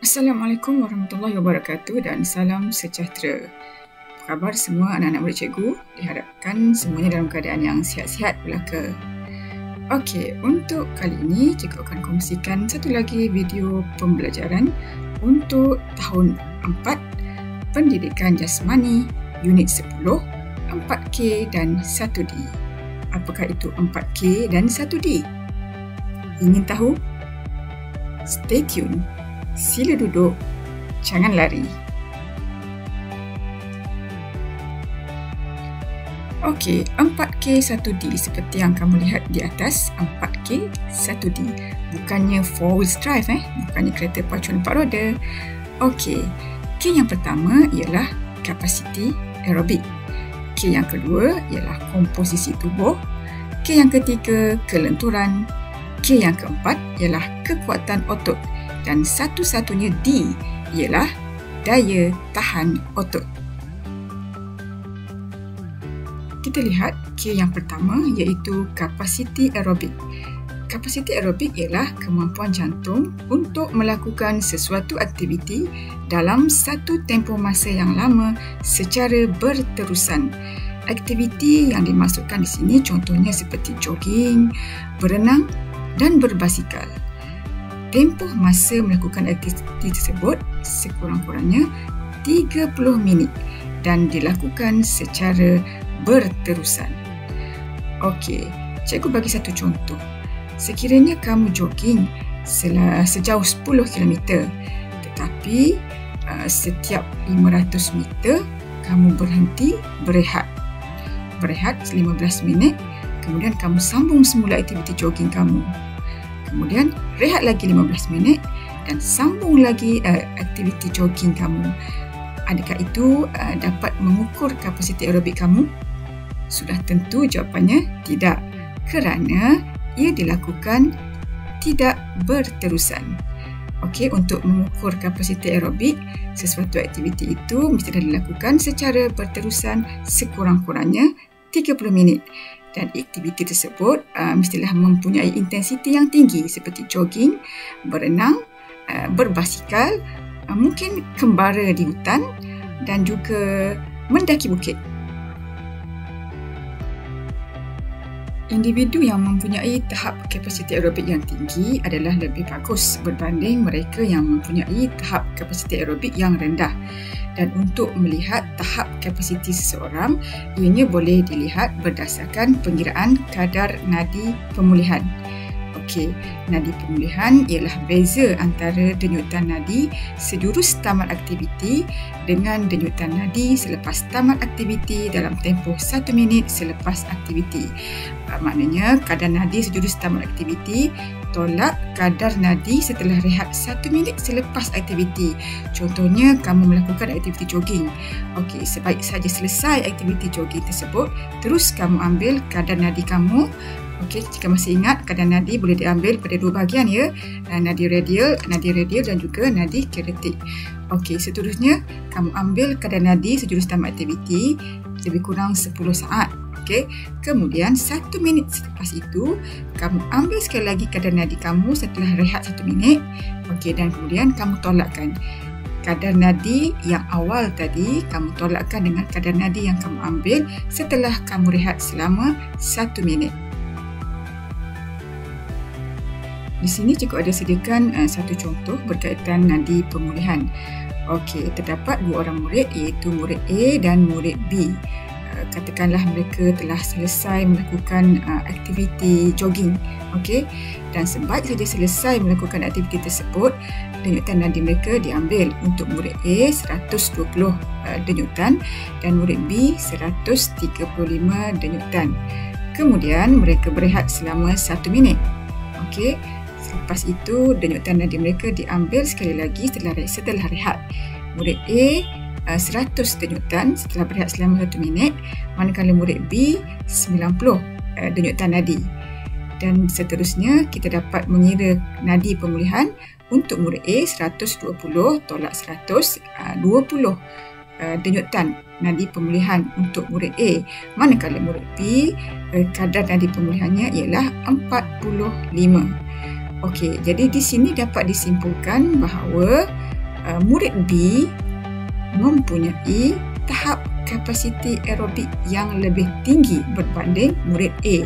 Assalamualaikum warahmatullahi wabarakatuh dan salam sejahtera. Apa khabar semua anak-anak murid cikgu? Diharapkan semuanya dalam keadaan yang sihat-sihat belaka. Okey, untuk kali ini cikgu akan kongsikan satu lagi video pembelajaran untuk tahun 4 Pendidikan Jasmani Unit 10, 4K dan 1D. Apakah itu 4K dan 1D? Ingin tahu? Stay tune. Sila duduk, jangan lari. Okey, 4K 1D seperti yang kamu lihat di atas, 4K 1D. Bukannya 4 wheels drive, bukannya kereta pacuan 4 roda. Okey, K yang pertama ialah kapasiti aerobik. K yang kedua ialah komposisi tubuh. K yang ketiga, kelenturan. K yang keempat ialah kekuatan otot. Dan satu-satunya D ialah daya tahan otot. Kita lihat K yang pertama iaitu kapasiti aerobik. Kapasiti aerobik ialah kemampuan jantung untuk melakukan sesuatu aktiviti dalam satu tempoh masa yang lama secara berterusan. Aktiviti yang dimasukkan di sini contohnya seperti jogging, berenang dan berbasikal. Tempoh masa melakukan aktiviti tersebut sekurang-kurangnya 30 minit dan dilakukan secara berterusan. Okey, cikgu bagi satu contoh. Sekiranya kamu jogging sejauh 10 km tetapi setiap 500 meter kamu berhenti berehat. Berehat 15 minit, kemudian kamu sambung semula aktiviti jogging kamu. Kemudian rehat lagi 15 minit dan sambung lagi aktiviti jogging kamu. Adakah itu dapat mengukur kapasiti aerobik kamu? Sudah tentu jawapannya tidak, kerana ia dilakukan tidak berterusan. Okey, untuk mengukur kapasiti aerobik, sesuatu aktiviti itu mesti dilakukan secara berterusan sekurang-kurangnya 30 minit. Dan aktiviti tersebut mestilah mempunyai intensiti yang tinggi seperti jogging, berenang, berbasikal, mungkin kembara di hutan dan juga mendaki bukit. Individu yang mempunyai tahap kapasiti aerobik yang tinggi adalah lebih bagus berbanding mereka yang mempunyai tahap kapasiti aerobik yang rendah. Dan untuk melihat tahap kapasiti seseorang, ianya boleh dilihat berdasarkan pengiraan kadar nadi pemulihan. Okey, nadi pemulihan ialah beza antara denyutan nadi sejurus tamat aktiviti dengan denyutan nadi selepas tamat aktiviti dalam tempoh 1 minit selepas aktiviti. Maknanya kadar nadi sejurus tamat aktiviti tolak kadar nadi setelah rehat 1 minit selepas aktiviti. Contohnya, kamu melakukan aktiviti jogging. Okey, sebaik saja selesai aktiviti jogging tersebut, terus kamu ambil kadar nadi kamu. Okey, jika masih ingat, kadar nadi boleh diambil pada dua bahagian ya. Nadi radial dan juga nadi kinetik. Okey, seterusnya kamu ambil kadar nadi sejurus tamat aktiviti lebih kurang 10 saat. Okey, kemudian 1 minit selepas itu, kamu ambil sekali lagi kadar nadi kamu setelah rehat 1 minit. Okey, dan kemudian kamu tolakkan. Kadar nadi yang awal tadi, kamu tolakkan dengan kadar nadi yang kamu ambil setelah kamu rehat selama 1 minit. Di sini cikgu ada sediakan satu contoh berkaitan nadi pemulihan. Okey, terdapat dua orang murid iaitu murid A dan murid B. Katakanlah mereka telah selesai melakukan aktiviti jogging. Okey, dan sebaik saja selesai melakukan aktiviti tersebut, denyutan nadi mereka diambil. Untuk murid A 120 denyutan dan murid B 135 denyutan. Kemudian mereka berehat selama 1 minit. Okey, selepas itu denyutan nadi mereka diambil sekali lagi setelah rehat. Murid A 100 denyutan setelah berehat selama 1 minit, manakala murid B 90 denyutan nadi. Dan seterusnya kita dapat mengira nadi pemulihan. Untuk murid A 120 tolak 100, 20 denyutan nadi pemulihan untuk murid A, manakala murid B kadar nadi pemulihannya ialah 45. Okey, jadi di sini dapat disimpulkan bahawa murid B mempunyai tahap kapasiti aerobik yang lebih tinggi berbanding murid A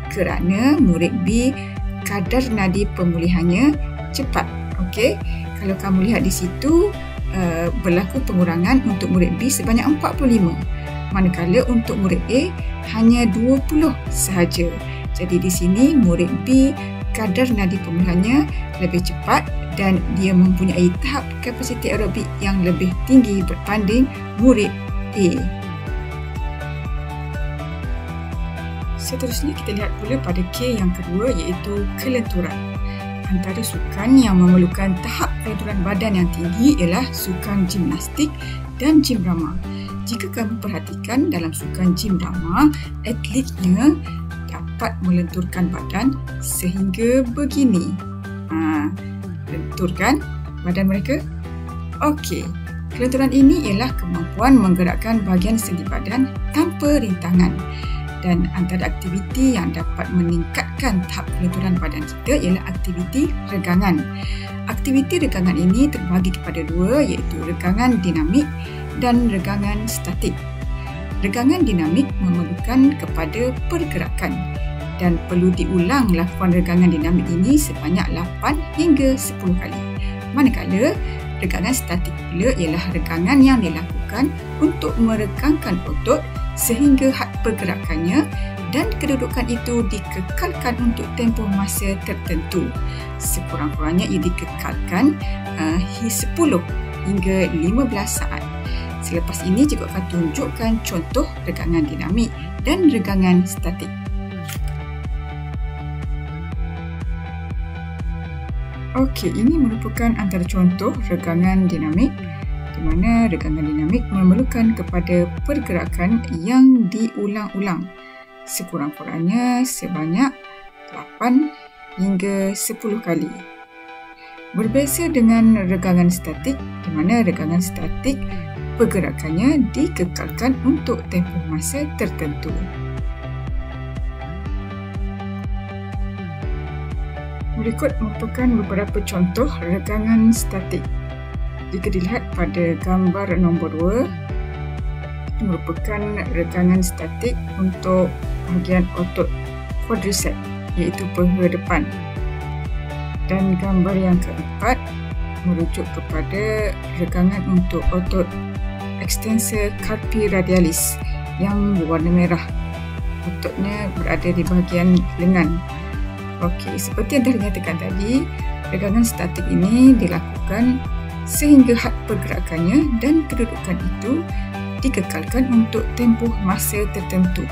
kerana murid B kadar nadi pemulihannya cepat. Okey, kalau kamu lihat di situ berlaku pengurangan untuk murid B sebanyak 45, manakala untuk murid A hanya 20 sahaja. Jadi di sini murid B kadar nadi pemulihannya lebih cepat dan dia mempunyai tahap kapasiti aerobik yang lebih tinggi berbanding murid A. Seterusnya kita lihat pula pada K yang kedua, iaitu kelenturan. Antara sukan yang memerlukan tahap kelenturan badan yang tinggi ialah sukan gimnastik dan gym rama. Jika kamu perhatikan dalam sukan gym rama, atletnya dapat melenturkan badan sehingga begini. Lenturkan badan mereka. Okey, kelenturan ini ialah kemampuan menggerakkan bahagian sendi badan tanpa rintangan. Dan antara aktiviti yang dapat meningkatkan tahap kelenturan badan kita ialah aktiviti regangan. Aktiviti regangan ini terbagi kepada dua, iaitu regangan dinamik dan regangan statik. Regangan dinamik memerlukan kepada pergerakan dan perlu diulang lakukan regangan dinamik ini sebanyak 8 hingga 10 kali. Manakala regangan statik pula ialah regangan yang dilakukan untuk meregangkan otot sehingga had pergerakannya dan kedudukan itu dikekalkan untuk tempoh masa tertentu. Sekurang-kurangnya ia dikekalkan 10 hingga 15 saat. Selepas ini juga akan tunjukkan contoh regangan dinamik dan regangan statik. Okey, ini merupakan antara contoh regangan dinamik di mana regangan dinamik memerlukan kepada pergerakan yang diulang-ulang sekurang-kurangnya sebanyak 8 hingga 10 kali. Berbeza dengan regangan statik di mana regangan statik pergerakannya dikekalkan untuk tempoh masa tertentu. Berikut merupakan beberapa contoh regangan statik. Jika dilihat pada gambar nombor 2, itu merupakan regangan statik untuk bahagian otot quadricep, iaitu paha depan. Dan gambar yang keempat merujuk kepada regangan untuk otot extensor carpi radialis yang berwarna merah. Ototnya berada di bahagian lengan. Okey, seperti yang telah dinyatakan tadi, regangan statik ini dilakukan sehingga had pergerakannya dan kedudukan itu dikekalkan untuk tempoh masa tertentu.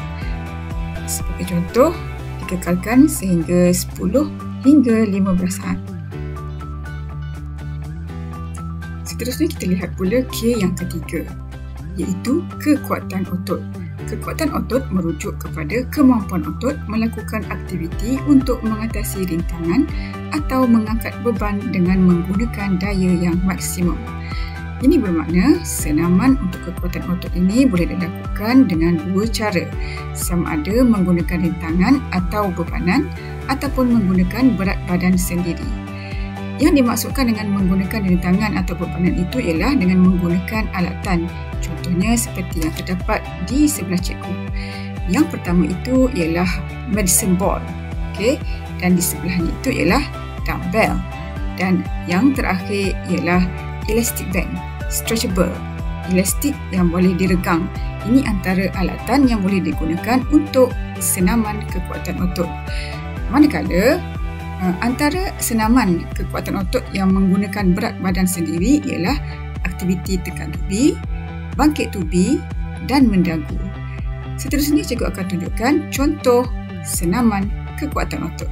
Sebagai contoh, dikekalkan sehingga 10 hingga 15 saat. Seterusnya kita lihat pula K yang ketiga, iaitu kekuatan otot. Kekuatan otot merujuk kepada kemampuan otot melakukan aktiviti untuk mengatasi rintangan atau mengangkat beban dengan menggunakan daya yang maksimum. Ini bermakna senaman untuk kekuatan otot ini boleh dilakukan dengan dua cara, sama ada menggunakan rintangan atau bebanan ataupun menggunakan berat badan sendiri. Yang dimaksudkan dengan menggunakan rintangan atau bebanan itu ialah dengan menggunakan alatan. Contohnya seperti yang terdapat di sebelah cikgu. Yang pertama itu ialah medicine ball, okey, dan di sebelahnya itu ialah dumbbell, dan yang terakhir ialah elastic band, stretchable, elastik yang boleh diregang. Ini antara alatan yang boleh digunakan untuk senaman kekuatan otot. Manakala antara senaman kekuatan otot yang menggunakan berat badan sendiri ialah aktiviti tekan tubi, bangkit tubi dan mendagu. Seterusnya cikgu akan tunjukkan contoh senaman kekuatan otot.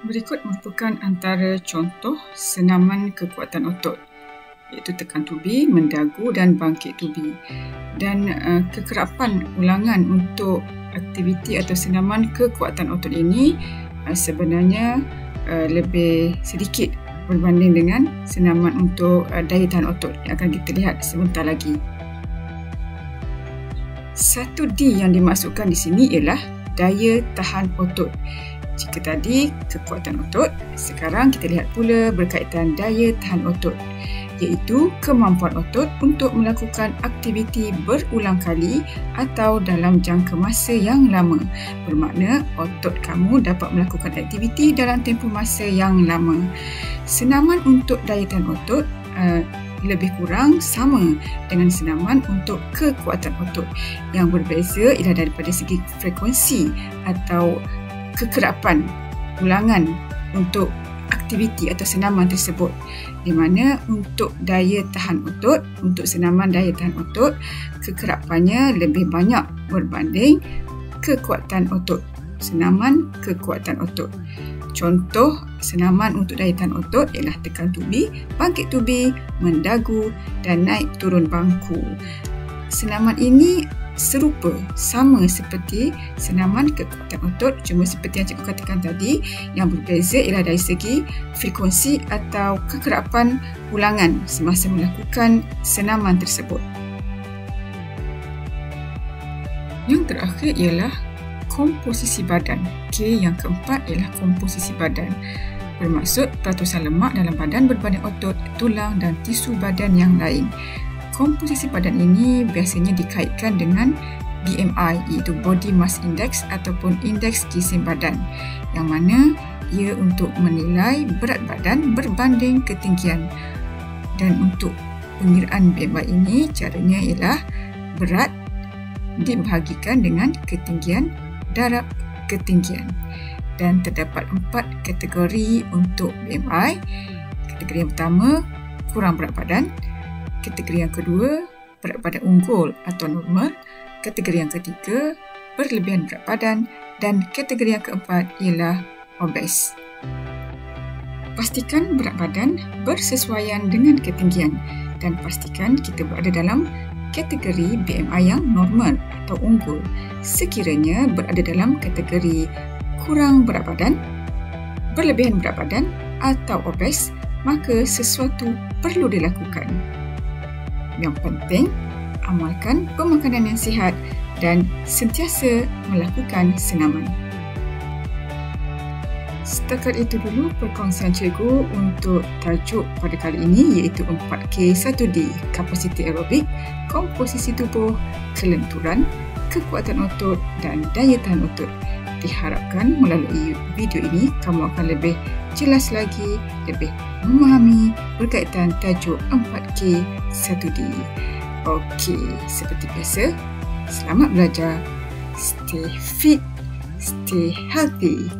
Berikut merupakan antara contoh senaman kekuatan otot, iaitu tekan tubi, mendagu dan bangkit tubi. Dan kekerapan ulangan untuk aktiviti atau senaman kekuatan otot ini sebenarnya lebih sedikit berbanding dengan senaman untuk daya tahan otot yang akan kita lihat sebentar lagi. 1D yang dimaksudkan di sini ialah daya tahan otot. Jika tadi kekuatan otot, sekarang kita lihat pula berkaitan daya tahan otot, iaitu kemampuan otot untuk melakukan aktiviti berulang kali atau dalam jangka masa yang lama. Bermakna otot kamu dapat melakukan aktiviti dalam tempoh masa yang lama. Senaman untuk daya tahan otot lebih kurang sama dengan senaman untuk kekuatan otot. Yang berbeza ialah daripada segi frekuensi atau kekerapan ulangan untuk aktiviti atau senaman tersebut, di mana untuk daya tahan otot, untuk senaman daya tahan otot, kekerapannya lebih banyak berbanding kekuatan otot, senaman kekuatan otot. Contoh senaman untuk daya tahan otot ialah tekan tubi, bangkit tubi, mendagu dan naik turun bangku. Senaman ini serupa, sama seperti senaman kekuatan otot, cuma seperti yang cikgu katakan tadi, yang berbeza ialah dari segi frekuensi atau kekerapan ulangan semasa melakukan senaman tersebut. Yang terakhir ialah komposisi badan. K yang keempat ialah komposisi badan. Bermaksud peratusan lemak dalam badan berbanding otot, tulang dan tisu badan yang lain. Komposisi badan ini biasanya dikaitkan dengan BMI, iaitu Body Mass Index ataupun Indeks Jisim Badan, yang mana ia untuk menilai berat badan berbanding ketinggian. Dan untuk pengiraan BMI ini, caranya ialah berat dibahagikan dengan ketinggian darab ketinggian. Dan terdapat 4 kategori untuk BMI. Kategori yang pertama, kurang berat badan. Kategori yang kedua, berat badan unggul atau normal. Kategori yang ketiga, berlebihan berat badan. Dan kategori yang keempat ialah obes. Pastikan berat badan bersesuaian dengan ketinggian dan pastikan kita berada dalam kategori BMI yang normal atau unggul. Sekiranya berada dalam kategori kurang berat badan, berlebihan berat badan atau obes, maka sesuatu perlu dilakukan. Yang penting, amalkan pemakanan yang sihat dan sentiasa melakukan senaman. Setakat itu dulu perkongsian cikgu untuk tajuk pada kali ini, iaitu 4K1D, kapasiti aerobik, komposisi tubuh, kelenturan, kekuatan otot dan daya tahan otot. Diharapkan melalui video ini kamu akan lebih jelas lagi, lebih memahami berkaitan tajuk 4K1D. Okey, seperti biasa, selamat belajar, stay fit, stay healthy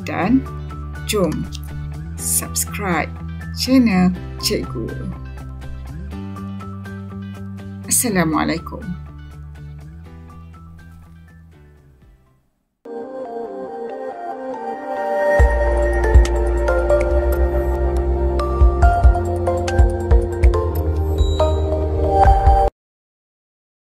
dan jom subscribe channel cikgu. Assalamualaikum.